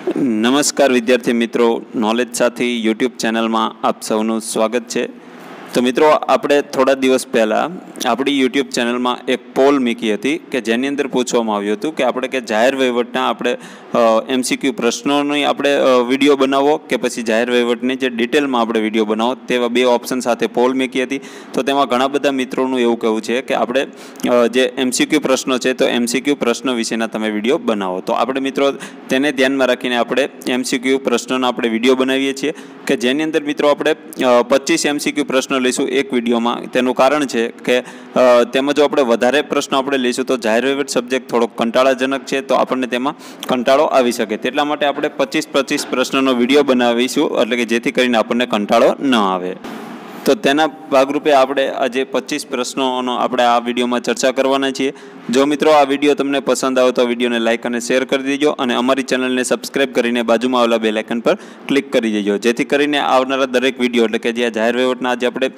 નમસ્કાર વિદ્યાર્થી મિત્રો, નોલેજ સાથી યુટ્યુબ ચેનલમાં આપ સૌનું સ્વાગત છે। તો મિત્રો, આપણે થોડા દિવસ પહેલાં આપણી યુટ્યુબ ચેનલમાં એક પોલ મૂકી હતી કે જેની અંદર પૂછવામાં આવ્યું હતું કે આપણે કે જાહેર વહીવટના આપણે એમસીક્યુ પ્રશ્નોની આપણે વિડીયો બનાવો કે પછી જાહેર વહીવટની જે ડિટેલમાં આપણે વિડીયો બનાવો, તેવા બે ઓપ્શન સાથે પોલ મૂકી હતી। તો તેમાં ઘણા બધા મિત્રોનું એવું કહેવું છે કે આપણે જે એમસીક્યુ પ્રશ્નો છે તો એમસીક્યુ પ્રશ્નો વિશેના તમે વિડીયો બનાવો। તો આપણે મિત્રો તેને ધ્યાનમાં રાખીને આપણે એમસીક્યુ પ્રશ્નોનો આપણે વિડીયો બનાવીએ છીએ કે જેની અંદર મિત્રો આપણે 25 એમસીક્યુ પ્રશ્નો લઈશું એક વિડીયોમાં। તેનું કારણ છે કે તેમાં જો આપણે વધારે પ્રશ્નો આપણે લઈશું તો જાહેર વહીવટ સબ્જેક્ટ થોડો કંટાળાજનક છે, તો આપણને તેમાં કંટાળો આવી શકે। તેટલા માટે આપણે 25 પ્રશ્નોનો વિડીયો બનાવીશું, એટલે કે જેથી કરીને આપણને કંટાળો ન આવે। તો તેના ભાગરૂપે આપણે આજે 25 પ્રશ્નોનો આપણે આ વિડીયોમાં ચર્ચા કરવાના છીએ। જો મિત્રો આ વિડીયો તમને પસંદ આવે તો વિડીયોને લાઇક અને શેર કરી દેજો અને અમારી ચેનલને સબસ્ક્રાઇબ કરીને બાજુમાં આવેલા બેલ આઇકન પર ક્લિક કરી દેજો, જેથી કરીને આવનારા દરેક વિડીયો, એટલે કે જે જાહેર વહીવટના આજે આપણે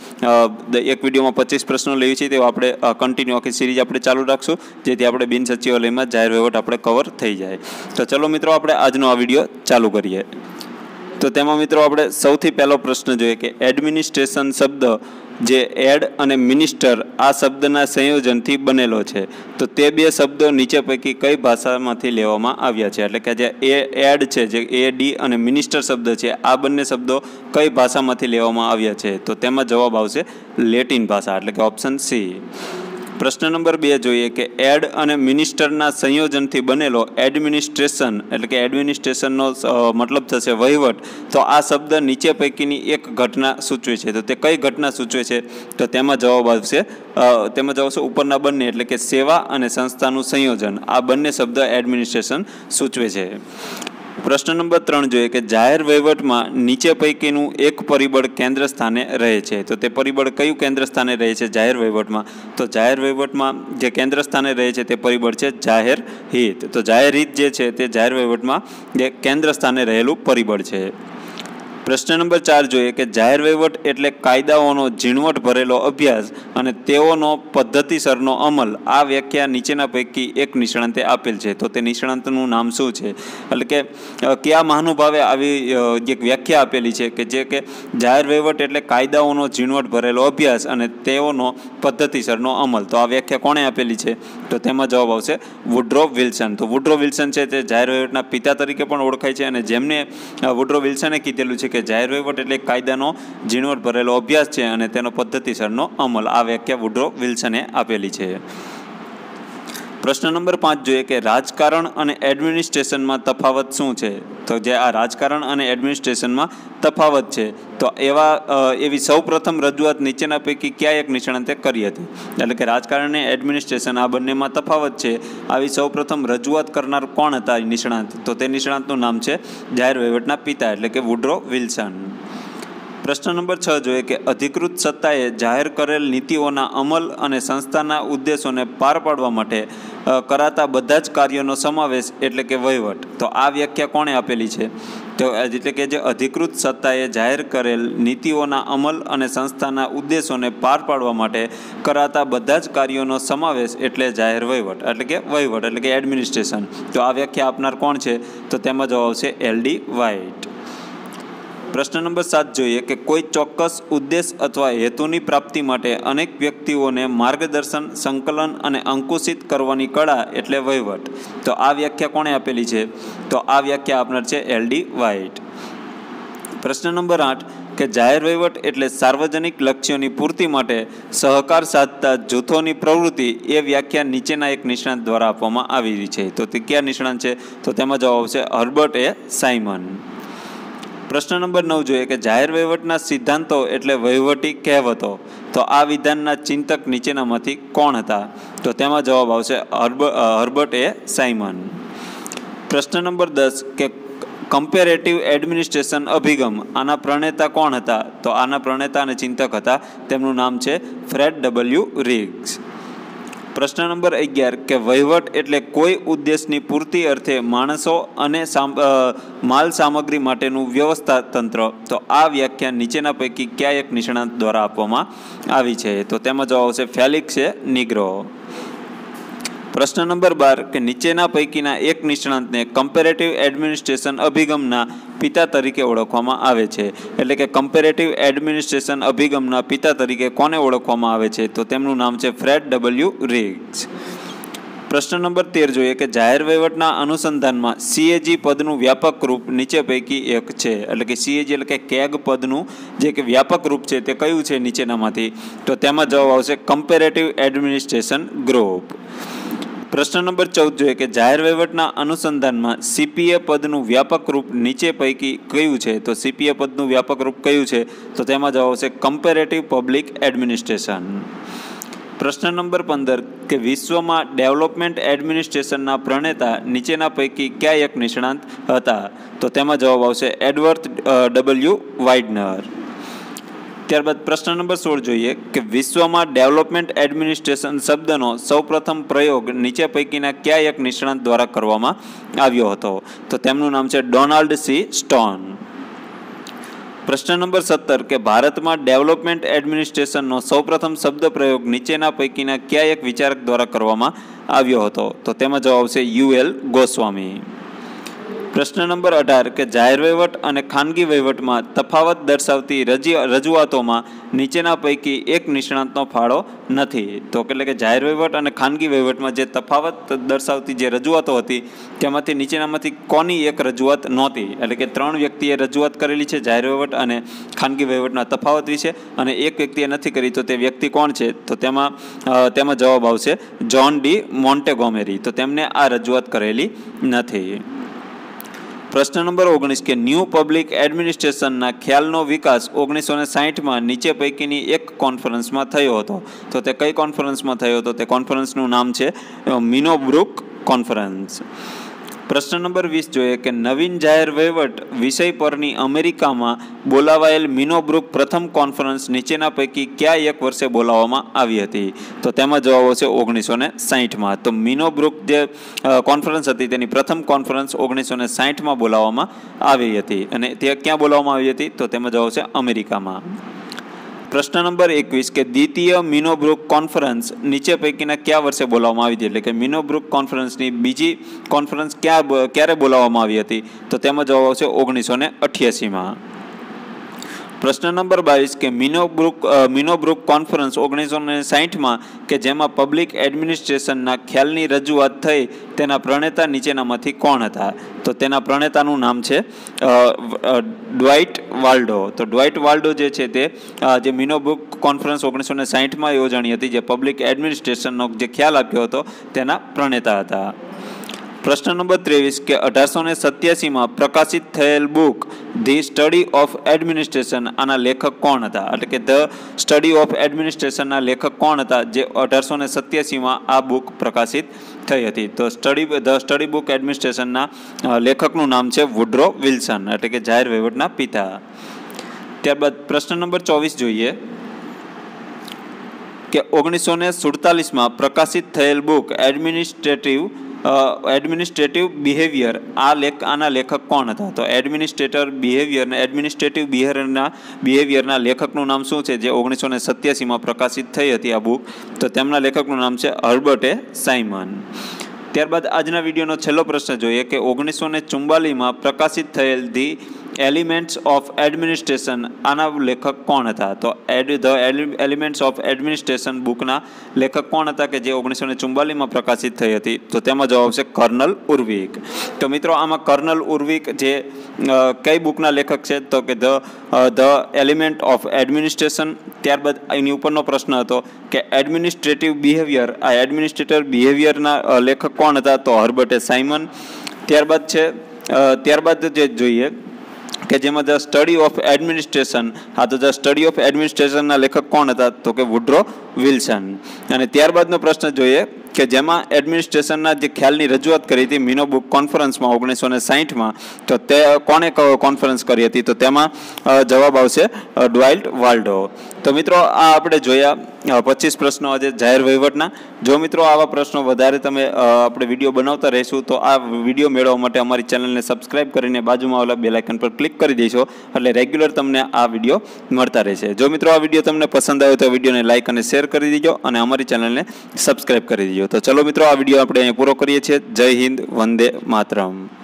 એક વિડીયોમાં 25 પ્રશ્નો લેવી છે તેઓ આપણે કન્ટિન્યુ આખી સિરીઝ આપણે ચાલુ રાખશું, જેથી આપણે બિન સચિવાલયમાં જાહેર વહીવટ આપણે કવર થઈ જાય। તો ચલો મિત્રો, આપણે આજનો આ વિડીયો ચાલુ કરીએ। તો તેમાં મિત્રો આપણે સૌથી પહેલો પ્રશ્ન જોઈએ કે એડમિનિસ્ટ્રેશન શબ્દ જે એડ અને મિનિસ્ટર આ શબ્દના સંયોજનથી બનેલો છે, તો તે બે શબ્દો નીચે પૈકી કઈ ભાષામાંથી લેવામાં આવ્યા છે? એટલે કે જે એડ છે, જે AD અને મિનિસ્ટર શબ્દ છે, આ બંને શબ્દો કઈ ભાષામાંથી લેવામાં આવ્યા છે? તો તેમાં જવાબ આવશે લેટિન ભાષા, એટલે કે ઓપ્શન સી। પ્રશ્ન નંબર 2 જોઈએ કે એડ અને મિનિસ્ટરના સંયોજનથી બનેલો એડમિનિસ્ટ્રેશન, એટલે કે એડમિનિસ્ટ્રેશનનો મતલબ થશે વહીવટ, તો આ શબ્દ નીચે પૈકીની એક ઘટના સૂચવે છે, તો તે કઈ ઘટના સૂચવે છે? તો તેમાં જવાબ આવશે ઉપરના બંને, એટલે કે સેવા અને સંસ્થાનું સંયોજન, આ બંને શબ્દ એડમિનિસ્ટ્રેશન સૂચવે છે। પ્રશ્ન નંબર 3 જોઈએ કે જાહેર વહીવટમાં નીચે પૈકીનું એક પરિબળ કેન્દ્ર સ્થાને રહે છે, તો તે પરિબળ કયું કેન્દ્ર સ્થાને રહે છે જાહેર વહીવટમાં? તો જાહેર વહીવટમાં જે કેન્દ્ર સ્થાને રહે છે તે પરિબળ છે જાહેર હિત। તો જાહેર હિત જે છે તે જાહેર વહીવટમાં જે કેન્દ્ર સ્થાને રહેલું પરિબળ છે। પ્રશ્ન નંબર 4 જોઈએ કે જાહેર વહીવટ એટલે કાયદાઓનો ઝીણવટ ભરેલો અભ્યાસ અને તેઓનો પદ્ધતિસરનો અમલ, આ વ્યાખ્યા નીચેના પૈકી એક નિષ્ણાંતે આપેલ છે, તો તે નિષ્ણાંતનું નામ શું છે? એટલે કે કયા મહાનુભાવે આવી એક વ્યાખ્યા આપેલી છે કે જે કે જાહેર વહીવટ એટલે કાયદાઓનો ઝીણવટ ભરેલો અભ્યાસ અને તેઓનો પદ્ધતિસરનો અમલ, તો આ વ્યાખ્યા કોણે આપેલી છે? તો તેમાં જવાબ આવશે વુડ્રો વિલ્સન। તો વુડ્રો વિલ્સન છે તે જાહેર વહીવટના પિતા તરીકે પણ ઓળખાય છે, અને જેમને વુડ્રો વિલ્સને કીધેલું છે કે જાહેર વહીવટ એટલે કાયદાનો ઝીણવટ ભરેલો અભ્યાસ છે અને તેનો પદ્ધતિસરનો અમલ, આ વ્યાખ્યા વુડ્રો વિલ્સને આપેલી છે। પ્રશ્ન નંબર 5 જોઈએ કે રાજકારણ અને એડમિનિસ્ટ્રેશનમાં તફાવત શું છે? તો જે આ રાજકારણ અને એડમિનિસ્ટ્રેશનમાં તફાવત છે, તો એવી સૌ પ્રથમ રજૂઆત નીચેના પૈકી કયા એક નિષ્ણાંતે કરી હતી? એટલે કે રાજકારણ અને એડમિનિસ્ટ્રેશન આ બંનેમાં તફાવત છે, આવી સૌ પ્રથમ રજૂઆત કરનાર કોણ હતા નિષ્ણાંત? તો તે નિષ્ણાંતનું નામ છે જાહેર વહીવટના પિતા, એટલે કે વુડ્રો વિલ્સન। પ્રશ્ન નંબર 6 જોઈએ કે અધિકૃત સત્તાએ જાહેર કરેલ નીતિઓના અમલ અને સંસ્થાના ઉદ્દેશોને પાર પાડવા માટે કરાતા બધા જ કાર્યોનો સમાવેશ એટલે કે વહીવટ, તો આ વ્યાખ્યા કોણે આપેલી છે? તો એટલે કે જે અધિકૃત સત્તાએ જાહેર કરેલ નીતિઓના અમલ અને સંસ્થાના ઉદ્દેશોને પાર પાડવા માટે કરાતા બધા જ કાર્યોનો સમાવેશ એટલે જાહેર વહીવટ, એટલે કે એડમિનિસ્ટ્રેશન, તો આ વ્યાખ્યા આપનાર કોણ છે? તો તેમાં જવાબ આવશે LD વ્હાઇટ। પ્રશ્ન નંબર 7 જોઈએ કે કોઈ ચોક્કસ ઉદ્દેશ અથવા હેતુની પ્રાપ્તિ માટે અનેક વ્યક્તિઓને માર્ગદર્શન, સંકલન અને અંકુશિત કરવાની કળા એટલે વહીવટ, તો આ વ્યાખ્યા કોણે આપેલી છે? તો આ વ્યાખ્યા આપનાર છે LD વ્હાઇટ। પ્રશ્ન નંબર 8 કે જાહેર વહીવટ એટલે સાર્વજનિક લક્ષ્યોની પૂર્તિ માટે સહકાર સાધતા જૂથોની પ્રવૃત્તિ, એ વ્યાખ્યા નીચેના એક નિષ્ણાંત દ્વારા આપવામાં આવી છે, તો તે કયા નિષ્ણાંત છે? તો તેમાં જવાબ આવશે હર્બર્ટ A. સાયમન। પ્રશ્ન નંબર 9 જોઈએ કે જાહેર વહીવટના સિદ્ધાંતો એટલે વહીવટી કહેવતો, તો આ વિધાનના ચિંતક નીચેનામાંથી કોણ હતા? તો તેમાં જવાબ આવશે હર્બર્ટ A. સાયમન। પ્રશ્ન નંબર 10 કે કમ્પેરેટિવ એડમિનિસ્ટ્રેશન અભિગમ, આના પ્રણેતા કોણ હતા? તો આના પ્રણેતા અને ચિંતક હતા, તેમનું નામ છે ફ્રેડ W. રિગ્સ। પ્રશ્ન નંબર 11 કે વહીવટ એટલે કોઈ ઉદ્દેશની પૂર્તિ અર્થે માણસો અને માલ સામગ્રી માટેનું વ્યવસ્થા તંત્ર, તો આ વ્યાખ્યા નીચેના પૈકી કયા એક નિષ્ણાંત દ્વારા આપવામાં આવી છે? તો તેમાં જવાબ આવશે ફેલિક્સ A. નિગ્રો। પ્રશ્ન નંબર 12 કે નીચેના પૈકીના એક નિષ્ણાંતને કમ્પેરેટિવ એડમિનિસ્ટ્રેશન અભિગમના પિતા તરીકે ઓળખવામાં આવે છે. એટલે કે કમ્પેરેટિવ એડમિનિસ્ટ્રેશન અભિગમના પિતા તરીકે કોને ઓળખવામાં આવે છે? તો તેમનું નામ છે ફ્રેડ ડબલ્યુ રિગ્સ. પ્રશ્ન નંબર 13 જોઈએ કે જાહેર વહીવટના અનુસંધાનમાં CAG પદનું વ્યાપક રૂપ નીચે પૈકી એક છે. એટલે કે CAG એટલે કે કેગ પદનું જે કે વ્યાપક રૂપ છે તે કયું છે નીચેનામાંથી? તો તેમાં જવાબ આવશે કમ્પેરેટિવ એડમિનિસ્ટ્રેશન ગ્રુપ. પ્રશ્ન નંબર 14 જોઈએ કે જાહેર વહીવટના અનુસંધાનમાં CPA પદનું વ્યાપક રૂપ નીચે પૈકી કયું છે? તો CPA પદનું વ્યાપક રૂપ કયું છે? તો તેમાં જવાબ આવશે કમ્પેરેટિવ પબ્લિક એડમિનિસ્ટ્રેશન. પ્રશ્ન નંબર 15 કે વિશ્વમાં ડેવલપમેન્ટ એડમિનિસ્ટ્રેશનના પ્રણેતા નીચેના પૈકી કયા એક નિષ્ણાંત હતા? તો તેમાં જવાબ આવશે એડવર્ડ ડબલ્યુ વાઇડનર. ત્યારબાદ પ્રશ્ન નંબર 16 જોઈએ કે વિશ્વમાં ડેવલપમેન્ટ એડમિનિસ્ટ્રેશન શબ્દનો સૌપ્રથમ પ્રયોગ નીચે પૈકીના કયા એક નિષ્ણાંત દ્વારા કરવામાં આવ્યો હતો? તો તેમનું નામ છે ડોનાલ્ડ સી સ્ટોન. પ્રશ્ન નંબર 17 કે ભારતમાં ડેવલપમેન્ટ એડમિનિસ્ટ્રેશનનો સૌપ્રથમ શબ્દ પ્રયોગ નીચેના પૈકીના કયા એક વિચારક દ્વારા કરવામાં આવ્યો હતો? તો તેમાં જવાબ આવશે UL ગોસ્વામી. પ્રશ્ન નંબર 18 કે જાહેર વહીવટ અને ખાનગી વહીવટમાં તફાવત દર્શાવતી રજૂઆતોમાં નીચેના પૈકી એક નિષ્ણાંતનો ફાળો નથી. તો એટલે કે જાહેર વહીવટ અને ખાનગી વહીવટમાં જે તફાવત દર્શાવતી જે રજૂઆતો હતી તેમાંથી નીચેનામાંથી કોની એક રજૂઆત નહોતી? એટલે કે 3 વ્યક્તિએ રજૂઆત કરેલી છે જાહેર વહીવટ અને ખાનગી વહીવટના તફાવત વિશે, અને એક વ્યક્તિએ નથી કરી. તો તે વ્યક્તિ કોણ છે? તો તેમાં જવાબ આવશે જ્હોન ડી મોન્ટેગોમેરી. તો તેમને આ રજૂઆત કરેલી નથી. પ્રશ્ન નંબર 19 કે ન્યૂ પબ્લિક એડમિનિસ્ટ્રેશનના ખ્યાલનો વિકાસ 1960માં નીચે પૈકીની એક કોન્ફરન્સમાં થયો હતો. તો તે કઈ કોન્ફરન્સમાં થયો હતો? તે કોન્ફરન્સનું નામ છે મિનોબ્રુક કોન્ફરન્સ. પ્રશ્ન નંબર 20 જોઈએ કે નવીન જાહેર વહીવટ વિષય પરની અમેરિકામાં બોલાવાયેલ મિનોબ્રુક પ્રથમ કોન્ફરન્સ નીચેના પૈકી કયા એક વર્ષે બોલાવવામાં આવી હતી? તો તેમાં જવાબ આવશે 1960માં. તો મિનોબ્રુક જે કોન્ફરન્સ હતી તેની પ્રથમ કોન્ફરન્સ 1960માં બોલાવવામાં આવી હતી, અને તે ક્યાં બોલાવવામાં આવી હતી? તો તેમાં જવાબ આવશે અમેરિકામાં. પ્રશ્ન નંબર 21 કે દ્વિતીય મિનોબ્રુક કોન્ફરન્સ નીચે પૈકીના કયા વર્ષે બોલાવવામાં આવી હતી? એટલે કે મિનોબ્રુક કોન્ફરન્સની બીજી કોન્ફરન્સ ક્યારે બોલાવવામાં આવી હતી? તો તેમાં જવાબ આવશે 1988માં. પ્રશ્ન નંબર 22 કે મિનોબ્રુક કોન્ફરન્સ 1960માં કે જેમાં પબ્લિક એડમિનિસ્ટ્રેશનના ખ્યાલની રજૂઆત થઈ તેના પ્રણેતા નીચેનામાંથી કોણ હતા? તો તેના પ્રણેતાનું નામ છે ડ્વાઇટ વાલ્ડો. તો ડ્વાઇટ વાલ્ડો જે છે તે જે મિનોબ્રુક કોન્ફરન્સ 1960માં યોજાણી હતી, જે પબ્લિક એડમિનિસ્ટ્રેશનનો જે ખ્યાલ આપ્યો હતો તેના પ્રણેતા હતા. પ્રશ્ન નંબર 23 કે 1887માં પ્રકાશિત થયેલ book the study of administration આના લેખક કોણ હતા? એટલે કે ધ સ્ટડી ઓફ એડમિનિસ્ટ્રેશનના લેખક કોણ હતા જે 1887માં આ બુક પ્રકાશિત થઈ હતી? તો ધ સ્ટડી બુક એડમિનિસ્ટ્રેશનના લેખકનું નામ છે વુડ્રો વિલ્સન, એટલે કે જાહેર વહીવટના પિતા. ત્યારબાદ પ્રશ્ન નંબર 24 જોઈએ કે 1947માં પ્રકાશિત થયેલ બુક એડમિનિસ્ટ્રેટિવ બિહેવિયર આના લેખક કોણ હતા? તો એડમિનિસ્ટ્રેટિવ બિહેવિયરના લેખકનું નામ શું છે જે 1987માં પ્રકાશિત થઈ હતી આ બુક? તો તેમના લેખકનું નામ છે હર્બર્ટ એ સાયમન. ત્યારબાદ આજના વિડીયોનો છેલ્લો પ્રશ્ન જોઈએ કે 1944માં પ્રકાશિત થયેલ ધી એલિમેન્ટ્સ ઓફ એડમિનિસ્ટ્રેશન આના લેખક કોણ હતા? તો ધ એલિમેન્ટ્સ ઓફ એડમિનિસ્ટ્રેશન બુકના લેખક કોણ હતા કે જે 1944માં પ્રકાશિત થઈ હતી? તો તેમાં જવાબ આવશે કર્નલ ઉર્વિક. તો મિત્રો આમાં કર્નલ ઉર્વિક જે કઈ બુકના લેખક છે? તો કે ધ એલિમેન્ટ ઓફ એડમિનિસ્ટ્રેશન. ત્યારબાદ એની ઉપરનો પ્રશ્ન હતો કે એડમિનિસ્ટ્રેટિવ બિહેવિયર, આ એડમિનિસ્ટ્રેટિવ બિહેવિયરના લેખક કોણ હતા? તો હર્બર્ટ એ સાયમન. ત્યારબાદ જે જોઈએ કે જેમાં ધ સ્ટડી ઓફ એડમિનિસ્ટ્રેશન, હા તો ધ સ્ટડી ઓફ એડમિનિસ્ટ્રેશનના લેખક કોણ હતા? તો કે વુડ્રો વિલ્સન. અને ત્યારબાદનો પ્રશ્ન જોઈએ કે જેમાં એડમિનિસ્ટ્રેશનના જે ખ્યાલની રજૂઆત કરી હતી મિનોબ્રુક કોન્ફરન્સમાં 1960માં, તો તે કોણે કોન્ફરન્સ કરી હતી? તો તેમાં જવાબ આવશે ડ્વાઇટ વાલ્ડો. તો મિત્રો આ આપણે જોયા 25 પ્રશ્નો આજે જાહેર વહીવટના. જો મિત્રો આવા પ્રશ્નો વધારે તમે આપણે વિડીયો બનાવતા રહીશું તો આ વિડીયો મેળવવા માટે અમારી ચેનલને સબસ્ક્રાઇબ કરીને બાજુમાં આવેલા બેલ આઇકન પર ક્લિક કરી દેશો, એટલે રેગ્યુલર તમને આ વિડીયો મળતા રહેશે. જો મિત્રો આ વિડીયો તમને પસંદ આવ્યો તો વિડીયોને લાઇક અને શેર કરી દેજો અને અમારી ચેનલને સબસ્ક્રાઇબ કરી દેજો. વિડીયો. તો ચલો મિત્રો, આ વિડીયો આપણે અહીં પૂરો કરીએ છીએ. જય હિન્દ, વંદે માતરમ.